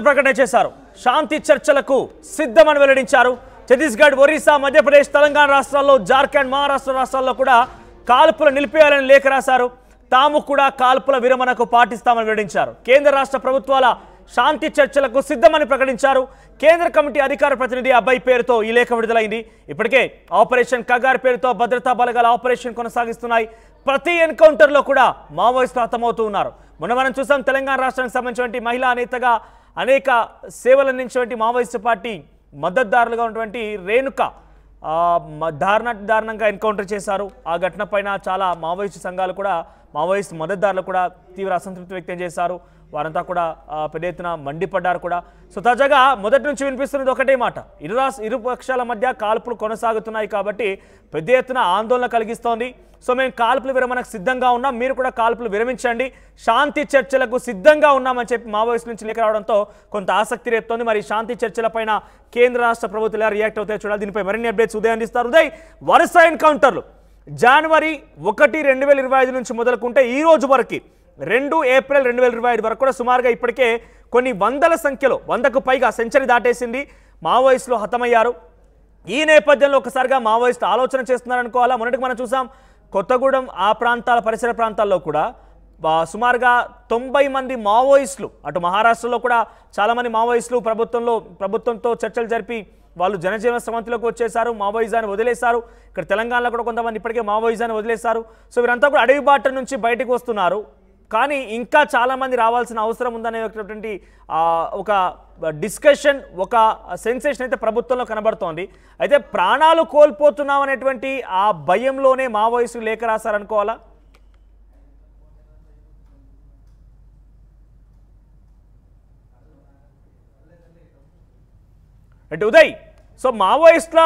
ప్రకటన చేశారు. శాంతి చర్చలకు సిద్ధమని వెల్లడించారు. ఛత్తీస్గఢ్, ఒరిస్సా, మధ్యప్రదేశ్, తెలంగాణ రాష్ట్రాల్లో, జార్ఖండ్, మహారాష్ట్ర రాష్ట్రాల్లో కూడా కాల్పులు నిలిపేయాలని లేఖ రాశారు. తాము కూడా కాల్పుల విరమణకు పాటిస్తామని వెల్లడించారు. కేంద్ర రాష్ట్ర ప్రభుత్వాల శాంతి చర్చలకు సిద్ధమని ప్రకటించారు. కేంద్ర కమిటీ అధికార ప్రతినిధి అభయ్ పేరుతో ఈ లేఖ విడుదలైంది. ఇప్పటికే ఆపరేషన్ కగార్ పేరుతో భద్రతా బలగాల ఆపరేషన్ కొనసాగిస్తున్నాయి. ప్రతి ఎన్కౌంటర్లో కూడా మావోయిస్టులు హతమవుతూ ఉన్నారు. మొన్న మనం చూసాం, తెలంగాణ రాష్ట్రానికి సంబంధించినటువంటి మహిళా నేతగా అనేక సేవలు అందించినటువంటి మావోయిస్టు పార్టీ మద్దతుదారులుగా ఉన్నటువంటి రేణుక దారుణంగా ఎన్కౌంటర్ చేశారు. ఆ ఘటన పైన చాలా మావోయిస్టు సంఘాలు కూడా, మావోయిస్టు మద్దతుదారులు కూడా తీవ్ర అసంతృప్తి వ్యక్తం చేశారు. వారంతా కూడా పెద్ద ఎత్తున మండిపడ్డారు కూడా. సో తాజాగా మొదటి నుంచి వినిపిస్తున్నది ఒకటే మాట, ఇరు పక్షాల మధ్య కాల్పులు కొనసాగుతున్నాయి కాబట్టి పెద్ద ఎత్తున ఆందోళన కలిగిస్తోంది. సో మేము కాల్పుల విరమణకు సిద్ధంగా ఉన్నాం, మీరు కూడా కాల్పులు విరమించండి, శాంతి చర్చలకు సిద్ధంగా ఉన్నామని చెప్పి మావోయిస్టు నుంచి లేఖ రావడంతో కొంత ఆసక్తి రేపుతోంది. మరి శాంతి చర్చలపైన కేంద్ర రాష్ట్ర ప్రభుత్వాలు ఎలా రియాక్ట్ అవుతాయో చూడాలి. దీనిపై మరిన్ని అప్డేట్స్ ఉదయం అందిస్తారు. ఉదయ్, వరుస ఎన్కౌంటర్లు జనవరి 1, 2025 నుంచి మొదలుకుంటే ఈ రోజు వరకు 2 ఏప్రిల్ 2025 వరకు కూడా సుమారుగా ఇప్పటికే కొన్ని వందల సంఖ్యలో, 100కు పైగా సెంచరీ దాటేసింది, మావోయిస్టులు హతమయ్యారు. ఈ నేపథ్యంలో ఒకసారిగా మావోయిస్టు ఆలోచన చేస్తున్నారనుకోవాలా. మొన్నటికి మనం చూసాం, కొత్తగూడెం ఆ ప్రాంతాల పరిసర ప్రాంతాల్లో కూడా సుమారుగా 90 మంది మావోయిస్టులు, అటు మహారాష్ట్రలో కూడా చాలామంది మావోయిస్టులు ప్రభుత్వంతో చర్చలు జరిపి వాళ్ళు జనజీవన స్రవంతిలోకి వచ్చేసారు, మావోయిజాన్ని వదిలేశారు. ఇక్కడ తెలంగాణలో కూడా కొంతమంది ఇప్పటికే మావోయిజాన్ని వదిలేశారు. సో వీరంతా కూడా అడవి బాట నుంచి బయటకు వస్తున్నారు. కానీ ఇంకా చాలామంది రావాల్సిన అవసరం ఉందనేటువంటి ఒక డిస్కషన్, ఒక సెన్సేషన్ అయితే ప్రభుత్వంలో కనబడుతోంది. అయితే ప్రాణాలు కోల్పోతున్నాం అనేటువంటి ఆ భయంలోనే మావోయిస్టులు లేఖ రాశారనుకోవాలా? అంటే ఉదయ్, సో మావోయిస్టుల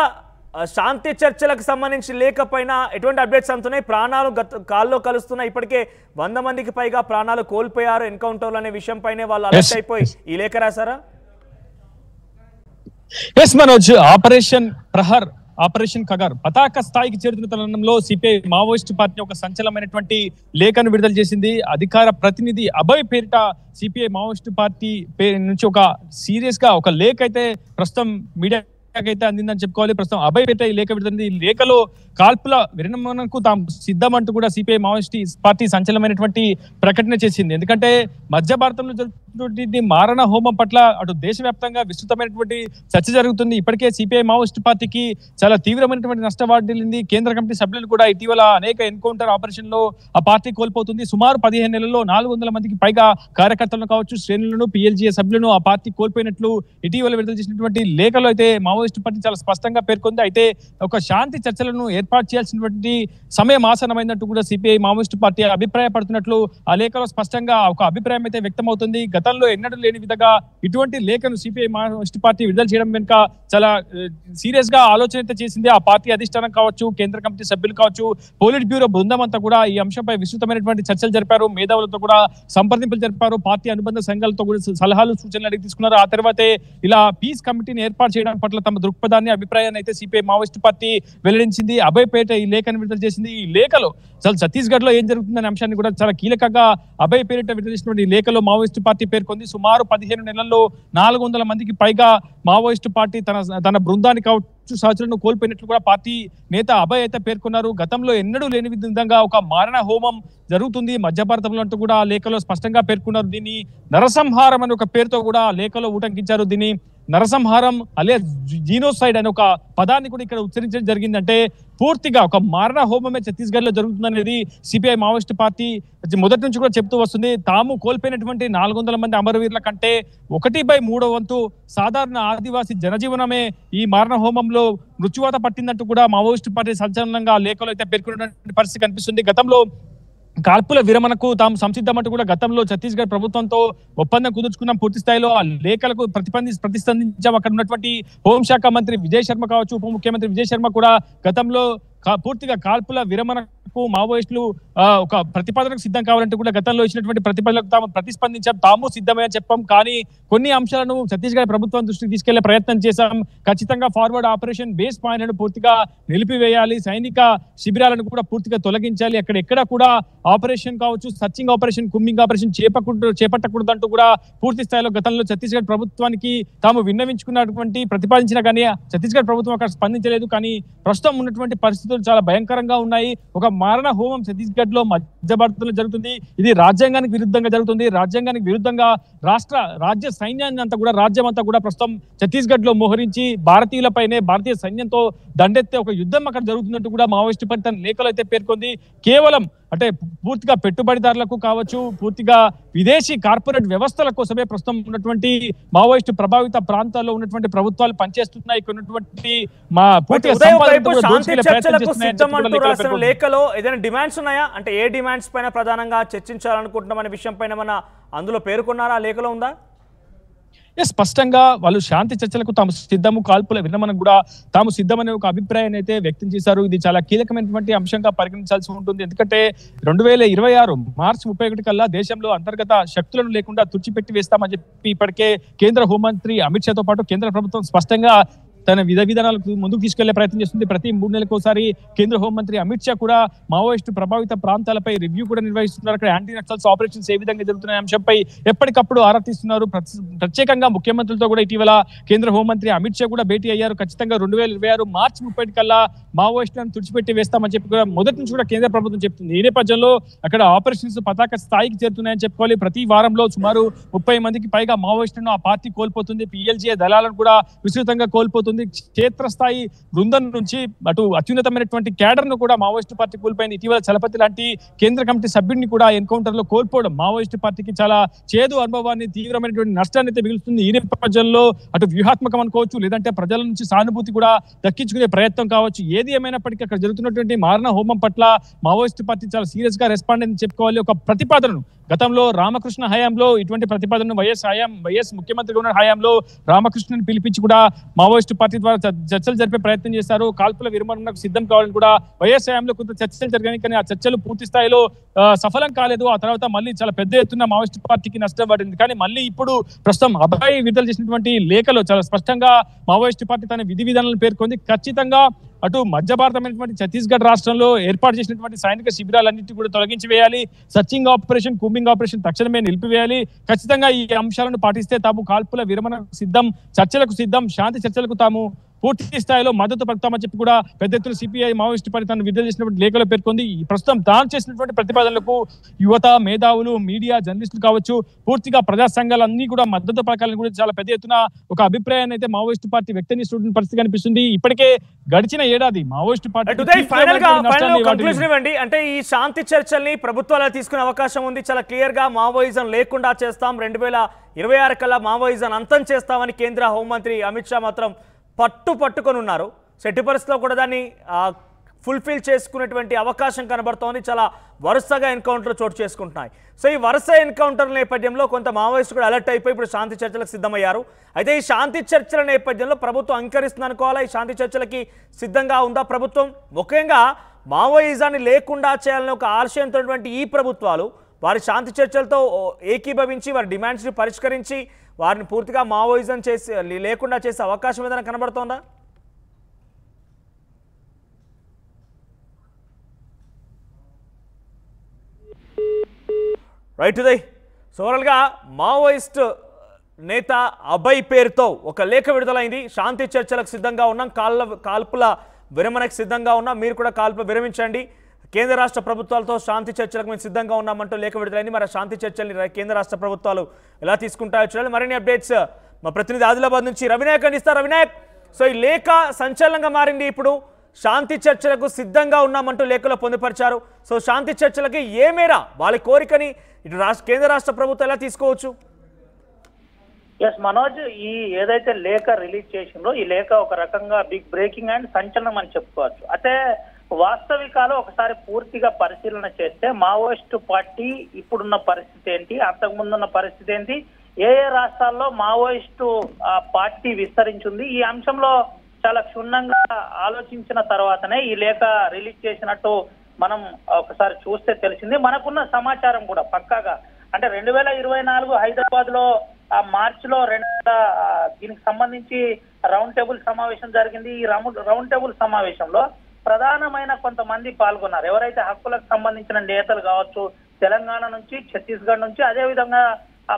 శాంతి చర్చలకు సంబంధించి లేఖపైన ఎటువంటి అప్డేట్స్ అందుతున్నాయి? ప్రాణాలు కాల్లో కలుస్తున్నాయి. ఇప్పటికే 100 మందికి పైగా ప్రాణాలు కోల్పోయారు ఎన్కౌంటర్లు అనే విషయం పైనే వాళ్ళు అలర్ట్ అయిపోయి ఈ లేఖ రాశారా? S Manoj, operation Prahar, operation Kagar పతాక స్థాయికి చేరుతున్న తరుణంలో సిపిఐ మావోయిస్టు పార్టీ ఒక సంచలనమైనటువంటి లేఖను విడుదల చేసింది. అధికార ప్రతినిధి అభయ్ పేరిట సిపిఐ మావోయిస్టు పార్టీ నుంచి ఒక సీరియస్ గా ఒక లేఖ అయితే ప్రస్తుతం మీడియా అయితే అందిందని చెప్పుకోవాలి. ప్రస్తుతం అభయ్ పేట ఈ లేఖ విడుదలైంది. ఈ లేఖలో కాల్పుల విరమణకు తాము సిద్ధమంటూ కూడా సిపిఐ మావోయిస్టు పార్టీ సంచలనమైనటువంటి ప్రకటన చేసింది. ఎందుకంటే మధ్య భారతంలో జరుగుతున్నటువంటి మారణ హోమం పట్ల అటు దేశవ్యాప్తంగా విస్తృతమైనటువంటి చర్చ జరుగుతుంది. ఇప్పటికే సిపిఐ మావోయిస్టు పార్టీకి చాలా తీవ్రమైనటువంటి నష్టం వాటిల్లింది. కేంద్ర కమిటీ సభ్యులు కూడా ఇటీవల అనేక ఎన్కౌంటర్ ఆపరేషన్ లో ఆ పార్టీ కోల్పోతుంది. సుమారు 15 నెలల్లో 400 మందికి పైగా కార్యకర్తలను కావచ్చు, శ్రేణులను, పిఎల్జీఏ సభ్యులను ఆ పార్టీ కోల్పోయినట్లు ఇటీవల విడుదల చేసినటువంటి లేఖలో అయితే మావోయిస్టు పార్టీ చాలా స్పష్టంగా పేర్కొంది. అయితే ఒక శాంతి చర్చలను ఏర్పాటు చేయాల్సినటువంటి సమయం ఆసన్నమైనట్టు కూడా సిపిఐ మావోయిస్టు పార్టీ అభిప్రాయపడుతున్నట్లు ఆ లేఖలో స్పష్టంగా ఒక అభిప్రాయం అయితే వ్యక్తమవుతుంది. గతంలో ఎన్నడూ లేని విధంగా ఇటువంటి లేఖను సిపిఐ మావోయిస్టు పార్టీ విడుదల చేయడం వెనుక చాలా సీరియస్ గా ఆలోచన అయితే చేసింది. ఆ పార్టీ అధిష్టానం కావచ్చు, కేంద్ర కమిటీ సభ్యులు కావచ్చు, పోలిట్ బ్యూరో బృందం అంతా కూడా ఈ అంశంపై విస్తృతమైనటువంటి చర్చలు జరిపారు. మేధావులతో కూడా సంప్రదింపులు జరిపారు. పార్టీ అనుబంధ సంఘాలతో కూడా సలహాలు, సూచనలు అడిగి తీసుకున్నారు. ఆ తర్వాతే ఇలా పీస్ కమిటీని ఏర్పాటు చేయడం పట్ల తమ దృక్పథాన్ని, అభిప్రాయాన్ని అయితే సిపిఐ మావోయిస్టు పార్టీ వెల్లడించింది. అభయ్ పేట ఈ లేఖను విడుదల చేసింది. ఈ లేఖలో చాలా ఛత్తీస్గఢ్ లో ఏం జరుగుతుందనే అంశాన్ని కూడా చాలా కీలకంగా అభయ్ పేరిట విడుదల చేసినటువంటి ఈ లేఖలో మావోయిస్టు పార్టీ పేర్కొంది. సుమారు 15 నెలల్లో 400 మందికి పైగా మావోయిస్టు పార్టీ తన బృందాన్ని కావచ్చు, సహచరులను కోల్పోయినట్లు కూడా పార్టీ నేత అభయ్ అయితే పేర్కొన్నారు. గతంలో ఎన్నడూ లేని విధంగా ఒక మారణ హోమం జరుగుతుంది మధ్య భారతంలో అంటూ కూడా ఆ లేఖలో స్పష్టంగా పేర్కొన్నారు. దీన్ని నరసంహారం అనే ఒక పేరుతో కూడా లేఖలో ఉటంకించారు. దీన్ని నరసంహారం అలియా జీనోసైడ్ అనే ఒక పదాన్ని కూడా ఇక్కడ ఉచ్చరించడం జరిగింది. అంటే పూర్తిగా ఒక మారణ హోమమే ఛత్తీస్గఢ్ లో జరుగుతుందనేది సిపిఐ మావోయిస్టు పార్టీ మొదటి నుంచి కూడా చెప్తూ వస్తుంది. తాము కోల్పోయినటువంటి 400 మంది అమరవీరుల కంటే 1/3 వంతు సాధారణ ఆదివాసీ జనజీవనమే ఈ మారణ హోమంలో మృత్యువాత పట్టిందంటూ కూడా మావోయిస్టు పార్టీ సంచలనంగా లేఖలో అయితే పేర్కొన్నటువంటి పరిస్థితి కనిపిస్తుంది. గతంలో కాల్పుల విరమణకు తాము సంసిద్ధమంటూ కూడా గతంలో ఛత్తీస్గఢ్ ప్రభుత్వంతో ఒప్పందం కుదుర్చుకున్నాం. పూర్తి స్థాయిలో ఆ లేఖలకు ప్రతిస్పందించాం. అక్కడ ఉన్నటువంటి హోంశాఖ మంత్రి విజయ్ శర్మ కావచ్చు, ఉప ముఖ్యమంత్రి విజయ్ శర్మ కూడా గతంలో పూర్తిగా కాల్పుల విరమణకు మావోయిస్టులు ఒక ప్రతిపాదనకు సిద్ధం కావాలంటే కూడా గతంలో ఇచ్చినటువంటి ప్రతిపాదనలకు తాము ప్రతిస్పందించాం, తాము సిద్ధమే అని చెప్పాం. కానీ కొన్ని అంశాలను ఛత్తీస్గఢ్ ప్రభుత్వం దృష్టికి తీసుకెళ్లే ప్రయత్నం చేశాం. ఖచ్చితంగా ఫార్వర్డ్ ఆపరేషన్ బేస్ పాయింట్లను పూర్తిగా నిలిపివేయాలి, సైనిక శిబిరాలను కూడా పూర్తిగా తొలగించాలి, ఎక్కడ కూడా ఆపరేషన్ కావచ్చు, సర్చింగ్ ఆపరేషన్, కుమ్మింగ్ ఆపరేషన్ చేపట్టకూడదంటూ కూడా పూర్తి స్థాయిలో గతంలో ఛత్తీస్గఢ్ ప్రభుత్వానికి తాము విన్నవించుకున్నటువంటి ప్రతిపాదించినా కానీ ఛత్తీస్గఢ్ ప్రభుత్వం అక్కడ స్పందించలేదు. కానీ ప్రస్తుతం ఉన్నటువంటి పరిస్థితులు చాలా భయంకరంగా ఉన్నాయి. ఒక మారణ హోమం ఛత్తీస్గఢ్ లో మధ్య భారతంలో జరుగుతుంది. ఇది రాజ్యాంగానికి విరుద్ధంగా జరుగుతుంది. రాజ్యాంగానికి విరుద్ధంగా రాజ్య సైన్యాన్ని అంతా కూడా రాజ్యం అంతా కూడా ప్రస్తుతం ఛత్తీస్గఢ్ లో మోహరించి భారతీయులపైనే భారతీయ సైన్యంతో దండెత్తే ఒక యుద్ధం అక్కడ జరుగుతున్నట్టు కూడా మావోయిస్టు పార్టీ తన లేఖలో అయితే పేర్కొంది. కేవలం అంటే పూర్తిగా పెట్టుబడిదారులకు కావచ్చు, పూర్తిగా విదేశీ కార్పొరేట్ వ్యవస్థల కోసమే ప్రస్తుతం ఉన్నటువంటి మావోయిస్టు ప్రభావిత ప్రాంతాల్లో ఉన్నటువంటి ప్రభుత్వాలు పనిచేస్తున్నాయి. లేఖలో ఏదైనా డిమాండ్స్ ఉన్నాయా? అంటే ఏ డిమాండ్స్ పైన ప్రధానంగా చర్చించాలనుకుంటున్నామనే విషయం పైన మన అందులో పేర్కొన్నారా? లేఖలో ఉందా? స్పష్టంగా వాళ్ళు శాంతి చర్చలకు తాము సిద్ధము, కాల్పుల విరమణకు కూడా తాము సిద్ధమనే ఒక అభిప్రాయాన్ని అయితే వ్యక్తం చేశారు. ఇది చాలా కీలకమైనటువంటి అంశంగా పరిగణించాల్సి ఉంటుంది. ఎందుకంటే 2026 మార్చి 31 కల్లా దేశంలో అంతర్గత శక్తులను లేకుండా తుడిచిపెట్టి వేస్తామని చెప్పి ఇప్పటికే కేంద్ర హోంమంత్రి అమిత్ షాతో పాటు కేంద్ర ప్రభుత్వం స్పష్టంగా తన విధానాలకు ముందుకు తీసుకెళ్లే ప్రయత్నం చేస్తుంది. ప్రతి 3 నెలలకు ఒకసారి కేంద్ర హోంమంత్రి అమిత్ షా కూడా మావోయిస్టు ప్రభావిత ప్రాంతాలపై రివ్యూ కూడా నిర్వహిస్తున్నారు. అక్కడ యాంటీ నక్సల్స్ ఆపరేషన్స్ ఏ విధంగా జరుగుతున్న అంశంపై ఎప్పటికప్పుడు ఆరా తీస్తున్నారు. ప్రత్యేకంగా ముఖ్యమంత్రులతో కూడా ఇటీవల కేంద్ర హోంమంత్రి అమిత్ షా కూడా భేటీ అయ్యారు. ఖచ్చితంగా 2026 మార్చి 30 కల్లా మావోయిస్టులను తుడిచిపెట్టి వేస్తామని చెప్పి కూడా మొదటి నుంచి కూడా కేంద్ర ప్రభుత్వం చెప్తుంది. ఈ నేపథ్యంలో అక్కడ ఆపరేషన్స్ పతాక స్థాయికి చేరుతున్నాయని చెప్పుకోవాలి. ప్రతి వారంలో సుమారు 30 మందికి పైగా మావోయిస్టులను ఆ పార్టీ కోల్పోతుంది. PLGA దళాలను కూడా విస్తృతంగా కోల్పోతుంది. క్షేత్రస్థాయి బృందం నుంచి అటు అత్యున్నతమైనటువంటి క్యాడర్ ను కూడా మావోయిస్టు పార్టీ కోల్పోయింది. ఇటీవల చలపతి లాంటి కేంద్ర కమిటీ సభ్యుడిని కూడా ఎన్కౌంటర్ లో కోల్పోవడం మావోయిస్టు పార్టీకి చాలా చేదు అనుభవాన్ని, తీవ్రమైనటువంటి నష్టాన్ని అయితే మిగులుతుంది. ఈ నేపథ్యంలో అటు వ్యూహాత్మకం అనుకోవచ్చు, లేదంటే ప్రజల నుంచి సానుభూతి కూడా దక్కించుకునే ప్రయత్నం కావచ్చు. ఏది ఏమైనప్పటికీ అక్కడ జరుగుతున్నటువంటి మారణ హోమం పట్ల మావోయిస్టు పార్టీ చాలా సీరియస్ గా రెస్పాండ్ అని చెప్పుకోవాలి. ఒక ప్రతిపాదనను గతంలో రామకృష్ణ హయాంలో ఇటువంటి ప్రతిపాదనను వైఎస్ ముఖ్యమంత్రిగా ఉన్న హయాంలో రామకృష్ణని పిలిపించి కూడా మావోయిస్టు పార్టీ ద్వారా చర్చలు జరిపే ప్రయత్నం చేశారు. కాల్పుల విరమణకు సిద్ధం కావాలని కూడా వైఎస్ హయాంలో కొంత చర్చలు జరిగాయి. కానీ ఆ చర్చలు పూర్తి స్థాయిలో సఫలం కాలేదు. ఆ తర్వాత మళ్ళీ చాలా పెద్ద ఎత్తున మావోయిస్టు పార్టీకి నష్టం పడింది. కానీ మళ్ళీ ఇప్పుడు ప్రస్తుతం అబ్బాయి విడుదల చేసినటువంటి లేఖలో చాలా స్పష్టంగా మావోయిస్టు పార్టీ తన విధి విధానాలను పేర్కొంది. ఖచ్చితంగా అటు మధ్య భారతమైనటువంటి ఛత్తీస్గఢ్ రాష్ట్రంలో ఏర్పాటు చేసినటువంటి సైనిక శిబిరాలన్నింటినీ కూడా తొలగించి వేయాలి. సర్చింగ్ ఆపరేషన్, కూంబింగ్ ఆపరేషన్ తక్షణమే నిలిపివేయాలి. ఖచ్చితంగా ఈ అంశాలను పాటిస్తే తాము కాల్పుల విరమణకు సిద్ధం, చర్చలకు సిద్ధం, శాంతి చర్చలకు తాము పూర్తి స్థాయిలో మద్దతు పలుకుతామని చెప్పి కూడా పెద్ద ఎత్తున సిపిఐ మావోయిస్టు పార్టీ తను విడుదల చేసినటువంటి లేఖలో పేర్కొంది. ప్రస్తుతం తాను చేసినటువంటి ప్రతిపాదనలకు యువత, మేధావులు, మీడియా, జర్నలిస్టులు కావచ్చు, పూర్తిగా ప్రజా సంఘాలన్నీ కూడా మద్దతు పలకాలని కూడా చాలా పెద్ద ఎత్తున ఒక అభిప్రాయాన్ని అయితే మావోయిస్టు పార్టీ వ్యక్తం చేస్తున్న పరిస్థితి కనిపిస్తుంది. ఇప్పటికే గడిచిన ఏడాది మావోయిస్టు పార్టీ అంటే ఈ శాంతి చర్చల్ని ప్రభుత్వాలు తీసుకునే అవకాశం ఉంది. చాలా క్లియర్ గా మావోయిజం లేకుండా చేస్తాం, 2026 కల్లా మావోయిజం అంతం చేస్తామని కేంద్ర హోంమంత్రి అమిత్ షా మాత్రం పట్టుకొని ఉన్నారు. ఎట్టి పరిస్థితుల్లో కూడా దాన్ని ఫుల్ఫిల్ చేసుకునేటువంటి అవకాశం కనబడుతోంది. చాలా వరుసగా ఎన్కౌంటర్లు చోటు చేసుకుంటున్నాయి. సో ఈ వరుస ఎన్కౌంటర్ల నేపథ్యంలో కొంత మావోయిస్టు కూడా అలర్ట్ అయిపోయి ఇప్పుడు శాంతి చర్చలకు సిద్ధమయ్యారు. అయితే ఈ శాంతి చర్చల నేపథ్యంలో ప్రభుత్వం అంకరిస్తుంది అనుకోవాలా? ఈ శాంతి చర్చలకి సిద్ధంగా ఉందా ప్రభుత్వం? ముఖ్యంగా మావోయిజాన్ని లేకుండా చేయాలని ఒక ఆశయంతో ఈ ప్రభుత్వాలు వారి శాంతి చర్చలతో ఏకీభవించి వారి డిమాండ్స్ని పరిష్కరించి వారిని పూర్తిగా మావోయిజం లేకుండా చేసే అవకాశం ఏదైనా కనబడుతోందా? రైట్ ఉదయ్, ఓవరాల్గా మావోయిస్ట్ నేత అభయ్ పేరుతో ఒక లేఖ విడుదలైంది. శాంతి చర్చలకు సిద్ధంగా ఉన్నాం, కాల్పుల విరమణకు సిద్ధంగా ఉన్నాం, మీరు కూడా కాల్పులు విరమించండి, కేంద్ర రాష్ట్ర ప్రభుత్వాలతో శాంతి చర్చలకు మేము సిద్ధంగా ఉన్నామంటూ లేఖ విడుదలైంది. మరి శాంతి చర్చల్ని కేంద్ర రాష్ట్ర ప్రభుత్వాలు ఎలా తీసుకుంటాయో చూడాలి. మరిన్ని అప్డేట్స్ మా ప్రతినిధి ఆదిలాబాద్ నుంచి రవినాయక్ అందిస్తారు. రవినాయక్, సో ఈ లేఖ సంచలనంగా మారింది. ఇప్పుడు శాంతి చర్చలకు సిద్ధంగా ఉన్నామంటూ లేఖలో పొందుపరిచారు. సో శాంతి చర్చలకి ఏ మేర వాళ్ళ కోరికని ఇటు కేంద్ర రాష్ట్ర ప్రభుత్వం ఎలా తీసుకోవచ్చు? ఎస్ మనోజ్, ఈ ఏదైతే లేఖ రిలీజ్ చేసిందో ఈ లేఖ ఒక రకంగా బిగ్ బ్రేకింగ్ అండ్ సంచలనం అని చెప్పుకోవచ్చు. అయితే వాస్తవికాలు ఒకసారి పూర్తిగా పరిశీలన చేస్తే మావోయిస్టు పార్టీ ఇప్పుడున్న పరిస్థితి ఏంటి, అంతకుముందున్న పరిస్థితి ఏంటి, ఏ రాష్ట్రాల్లో మావోయిస్టు పార్టీ విస్తరించింది, ఈ అంశంలో చాలా క్షుణ్ణంగా ఆలోచించిన తర్వాతనే ఈ లేఖ రిలీజ్ చేసినట్టు మనం ఒకసారి చూస్తే తెలిసింది. మనకున్న సమాచారం కూడా పక్కాగా అంటే 2024 హైదరాబాద్ లో మార్చిలో దీనికి సంబంధించి రౌండ్ టేబుల్ సమావేశం జరిగింది. ఈ రౌండ్ టేబుల్ సమావేశంలో ప్రధానమైన కొంతమంది పాల్గొన్నారు. ఎవరైతే హక్కులకు సంబంధించిన నేతలు కావచ్చు, తెలంగాణ నుంచి, ఛత్తీస్గఢ్ నుంచి, అదే విధంగా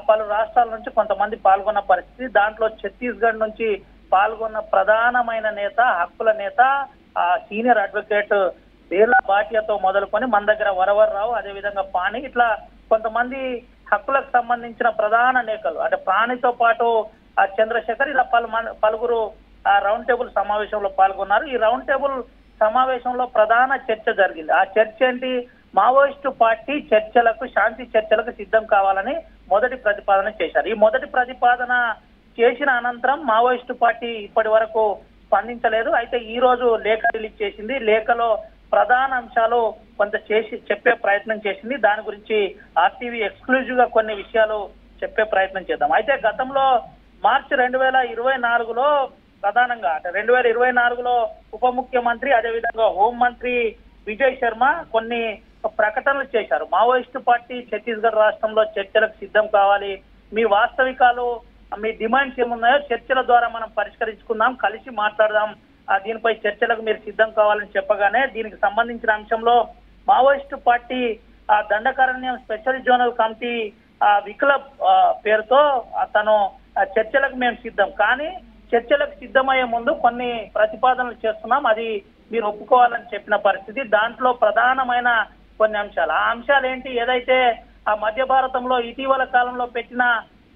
పలు రాష్ట్రాల నుంచి కొంతమంది పాల్గొన్న పరిస్థితి. దాంట్లో ఛత్తీస్గఢ్ నుంచి పాల్గొన్న ప్రధానమైన నేత, హక్కుల నేత, సీనియర్ అడ్వకేట్ బేర్ల భాటియాతో మొదలుకొని మన దగ్గర వరవర్ రావు, అదేవిధంగా పాణి, ఇట్లా కొంతమంది హక్కులకు సంబంధించిన ప్రధాన నేతలు అంటే పాణితో పాటు చంద్రశేఖర్, ఇలా పలువురు రౌండ్ టేబుల్ సమావేశంలో పాల్గొన్నారు. ఈ రౌండ్ టేబుల్ సమావేశంలో ప్రధాన చర్చ జరిగింది. ఆ చర్చ ఏంటి? మావోయిస్టు పార్టీ చర్చలకు, శాంతి చర్చలకు సిద్ధం కావాలని మొదటి ప్రతిపాదన చేశారు. ఈ మొదటి ప్రతిపాదన చేసిన అనంతరం మావోయిస్టు పార్టీ ఇప్పటి వరకు స్పందించలేదు. అయితే ఈ రోజు లేఖ రిలీజ్ చేసింది. లేఖలో ప్రధాన అంశాలు కొంత చెప్పే ప్రయత్నం చేసింది. దాని గురించి ఆర్టీవీ ఎక్స్క్లూజివ్ గా కొన్ని విషయాలు చెప్పే ప్రయత్నం చేద్దాం. అయితే గతంలో మార్చి 2024లో ప్రధానంగా అంటే 2024లో ఉప ముఖ్యమంత్రి, అదేవిధంగా హోంమంత్రి విజయ్ శర్మ కొన్ని ప్రకటనలు చేశారు. మావోయిస్టు పార్టీ ఛత్తీస్గఢ్ రాష్ట్రంలో చర్చలకు సిద్ధం కావాలి, మీ వాస్తవికాలు, మీ డిమాండ్స్ ఏమున్నాయో చర్చల ద్వారా మనం పరిష్కరించుకుందాం, కలిసి మాట్లాడదాం, దీనిపై చర్చలకు మీరు సిద్ధం కావాలని చెప్పగానే దీనికి సంబంధించిన అంశంలో Maoist party Dandakaranya special zonal committee Vikalp పేరుతో తను చర్చలకు మేము సిద్ధం, కానీ చర్చలకు సిద్ధమయ్యే ముందు కొన్ని ప్రతిపాదనలు చేస్తున్నాం, అది మీరు ఒప్పుకోవాలని చెప్పిన పరిస్థితి. దాంట్లో ప్రధానమైన కొన్ని అంశాలు, ఆ అంశాలు ఏంటి? ఏదైతే ఆ మధ్య భారతంలో ఇటీవల కాలంలో పెట్టిన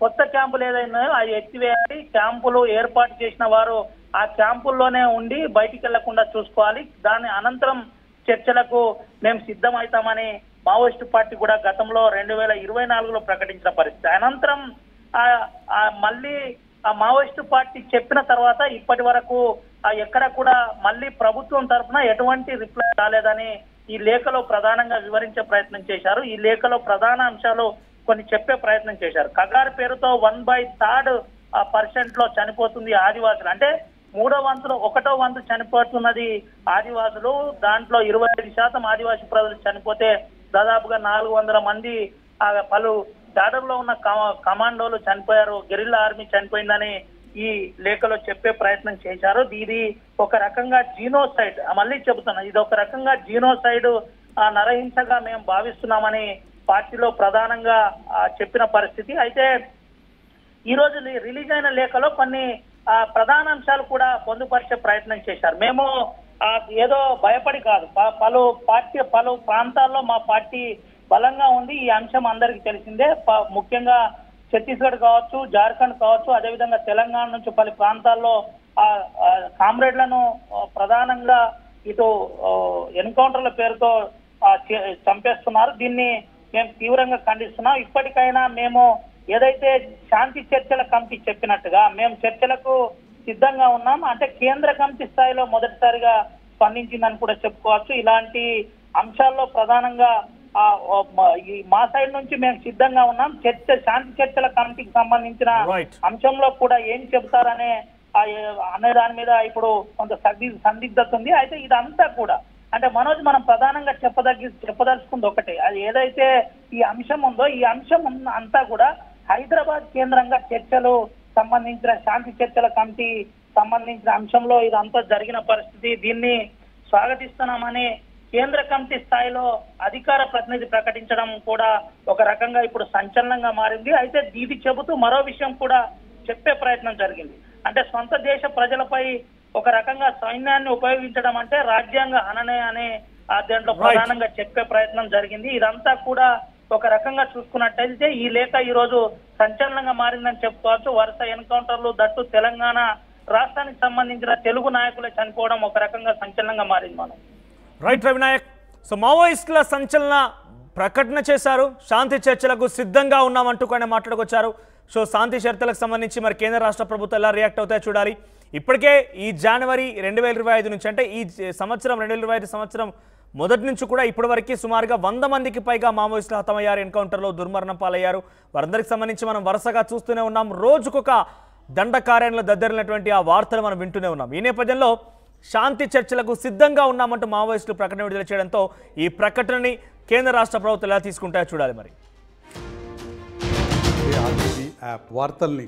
కొత్త క్యాంపులు ఏదైనా అవి ఎత్తివేయాలి, క్యాంపులు ఏర్పాటు చేసిన వారు ఆ క్యాంపుల్లోనే ఉండి బయటికి వెళ్లకుండా చూసుకోవాలి, దాని అనంతరం చర్చలకు మేము సిద్ధమవుతామని మావోయిస్టు పార్టీ కూడా గతంలో 2024లో ప్రకటించిన పరిస్థితి. అనంతరం మళ్ళీ ఆ మావోయిస్టు పార్టీ చెప్పిన తర్వాత ఇప్పటి వరకు ఎక్కడ కూడా మళ్ళీ ప్రభుత్వం తరఫున ఎటువంటి రిప్లై రాలేదని ఈ లేఖలో ప్రధానంగా వివరించే ప్రయత్నం చేశారు. ఈ లేఖలో ప్రధాన అంశాలు కొన్ని చెప్పే ప్రయత్నం చేశారు. కగార్ పేరుతో 1/3% చనిపోతుంది ఆదివాసులు, అంటే 1/3 వంతు చనిపోతున్నది ఆదివాసులు. దాంట్లో 25% ఆదివాసీ ప్రజలు చనిపోతే దాదాపుగా 400 మంది పలు దాడుల్లో ఉన్న కమాండోలు చనిపోయారు, గెరిల్లా ఆర్మీ చనిపోయిందని ఈ లేఖలో చెప్పే ప్రయత్నం చేశారు. ఇది ఒక రకంగా జీనోసైడ్, మళ్ళీ చెబుతున్నా, ఇది ఒక రకంగా జీనోసైడ్, నరహింసగా మేము భావిస్తున్నామని పార్టీలో ప్రధానంగా చెప్పిన పరిస్థితి. అయితే ఈ రోజు రిలీజ్ అయిన లేఖలో కొన్ని ప్రధాన అంశాలు కూడా పొందుపరిచే ప్రయత్నం చేశారు. మేము ఏదో భయపడి కాదు, పలు ప్రాంతాల్లో మా పార్టీ బలంగా ఉంది, ఈ అంశం అందరికీ తెలిసిందే. ముఖ్యంగా ఛత్తీస్గఢ్ కావచ్చు, జార్ఖండ్ కావచ్చు, అదేవిధంగా తెలంగాణ నుంచి పలు ప్రాంతాల్లో కామ్రేడ్లను ప్రధానంగా ఇటు ఎన్కౌంటర్ల పేరుతో చంపేస్తున్నారు. దీన్ని మేము తీవ్రంగా ఖండిస్తున్నాం. ఇప్పటికైనా మేము ఏదైతే శాంతి చర్చల కమిటీ చెప్పినట్టుగా మేము చర్చలకు సిద్ధంగా ఉన్నాం, అంటే కేంద్ర కమిటీ స్థాయిలో మొదటిసారిగా స్పందించిందని కూడా చెప్పుకోవచ్చు. ఇలాంటి అంశాల్లో ప్రధానంగా మా సైడ్ నుంచి మేము సిద్ధంగా ఉన్నాం. శాంతి చర్చల కమిటీకి సంబంధించిన అంశంలో కూడా ఏం చెబుతారనే దాని మీద ఇప్పుడు కొంత సందిగ్ధత ఉంది. అయితే ఇదంతా కూడా అంటే మనోజ్, మనం ప్రధానంగా చెప్పదలుచుకుంది ఒకటే, అది ఏదైతే ఈ అంశం ఉందో ఈ అంశం అంతా కూడా హైదరాబాద్ కేంద్రంగా చర్చలు సంబంధించిన శాంతి చర్చల కమిటీ సంబంధించిన అంశంలో ఇదంతా జరిగిన పరిస్థితి. దీన్ని స్వాగతిస్తున్నామని కేంద్ర కమిటీ స్థాయిలో అధికార ప్రతినిధి ప్రకటించడం కూడా ఒక రకంగా ఇప్పుడు సంచలనంగా మారింది. అయితే ఇది చెబుతూ మరో విషయం కూడా చెప్పే ప్రయత్నం జరిగింది. అంటే సొంత దేశ ప్రజలపై ఒక రకంగా సైన్యాన్ని ఉపయోగించడం అంటే రాజ్యాంగ హననే అనే దాంట్లో ప్రధానంగా చెప్పే ప్రయత్నం జరిగింది. ఇదంతా కూడా ఒక రకంగా చూసుకున్నట్టయితే ఈ లేఖ ఈ రోజు సంచలనంగా మారిందని చెప్పుకోవచ్చు. వరుస ఎన్కౌంటర్లు, దట్టు తెలంగాణ రాష్ట్రానికి సంబంధించిన తెలుగు నాయకులే చనిపోవడం ఒక రకంగా సంచలనంగా మారింది. మనం రైట్ రవినాయక్, సో మావోయిస్టుల సంచలన ప్రకటన చేశారు, శాంతి చర్చలకు సిద్ధంగా ఉన్నామంటూ కూడా మాట్లాడుకొచ్చారు. సో శాంతి చర్చలకు సంబంధించి మరి కేంద్ర రాష్ట్ర ప్రభుత్వం ఎలా రియాక్ట్ అవుతాయో చూడాలి. ఇప్పటికే ఈ జనవరి 2025 నుంచి, అంటే ఈ సంవత్సరం 2025 సంవత్సరం మొదటి నుంచి కూడా ఇప్పటి వరకు సుమారుగా 100 మందికి పైగా మావోయిస్టులు హతమయ్యారు, ఎన్కౌంటర్లో దుర్మరణం పాలయ్యారు. వారందరికి సంబంధించి మనం వరుసగా చూస్తూనే ఉన్నాం. రోజుకొక దండకార్యంలో దద్దరినటువంటి ఆ వార్తలు మనం వింటూనే ఉన్నాం. ఈ నేపథ్యంలో శాంతి చర్చలకు సిద్ధంగా ఉన్నామంటూ మావోయిస్టులు ప్రకటన విడుదల చేయడంతో ఈ ప్రకటనని కేంద్ర రాష్ట్ర ప్రభుత్వం ఎలా తీసుకుంటాయో చూడాలి. మరి యాప్ వార్తల్ని